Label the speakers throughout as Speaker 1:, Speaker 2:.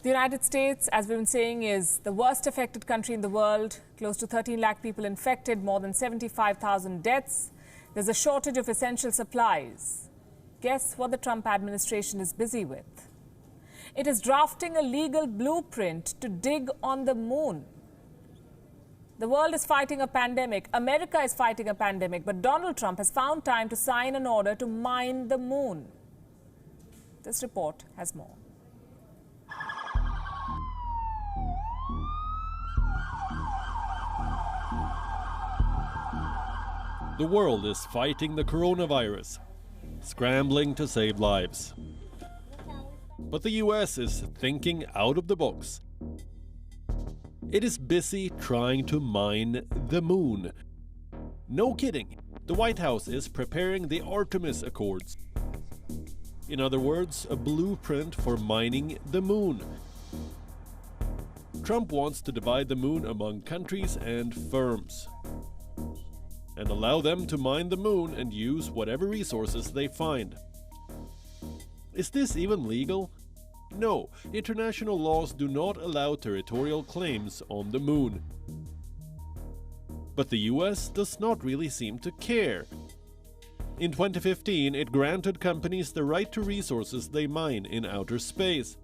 Speaker 1: The United States, as we've been saying, is the worst affected country in the world. Close to 13 lakh people infected, more than 75,000 deaths. There's a shortage of essential supplies. Guess what the Trump administration is busy with? It is drafting a legal blueprint to dig on the moon. The world is fighting a pandemic. America is fighting a pandemic. But Donald Trump has found time to sign an order to mine the moon. This report has more.
Speaker 2: The world is fighting the coronavirus, scrambling to save lives. But the US is thinking out of the box. It is busy trying to mine the moon. No kidding, the White House is preparing the Artemis Accords. In other words, a blueprint for mining the moon. Trump wants to divide the moon among countries and firms, and allow them to mine the moon and use whatever resources they find. Is this even legal? No, international laws do not allow territorial claims on the moon. But the US does not really seem to care. In 2015, it granted companies the right to resources they mine in outer space.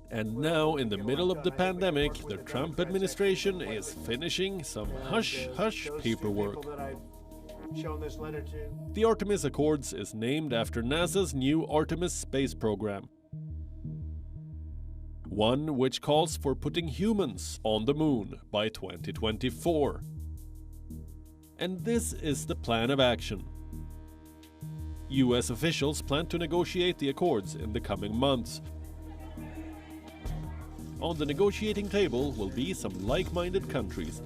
Speaker 2: And now, in the middle of the pandemic, the Trump administration is finishing some hush-hush paperwork. The Artemis Accords is named after NASA's new Artemis space program, one which calls for putting humans on the moon by 2024. And this is the plan of action. US officials plan to negotiate the accords in the coming months. On the negotiating table will be some like-minded countries.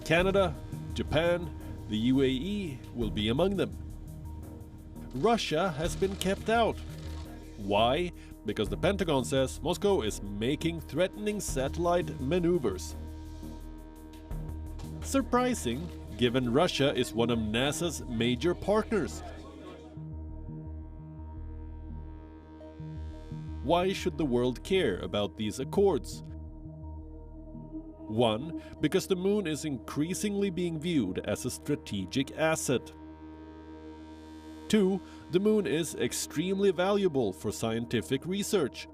Speaker 2: Canada, Japan, the UAE will be among them. Russia has been kept out. Why? Because the Pentagon says Moscow is making threatening satellite maneuvers. Surprising, given Russia is one of NASA's major partners. Why should the world care about these accords? 1. Because the moon is increasingly being viewed as a strategic asset. 2. The moon is extremely valuable for scientific research.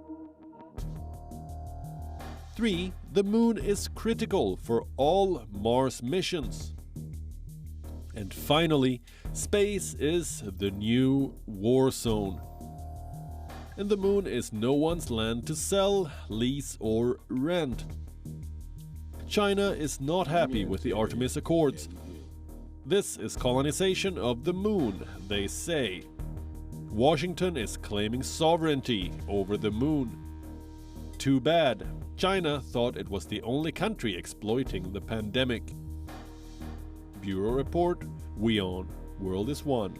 Speaker 2: 3. The moon is critical for all Mars missions. And finally, space is the new war zone. And the moon is no one's land to sell, lease, or rent. China is not happy with the Artemis Accords. This is colonization of the moon, they say. Washington is claiming sovereignty over the moon. Too bad. China thought it was the only country exploiting the pandemic. Bureau Report, WION, World is One.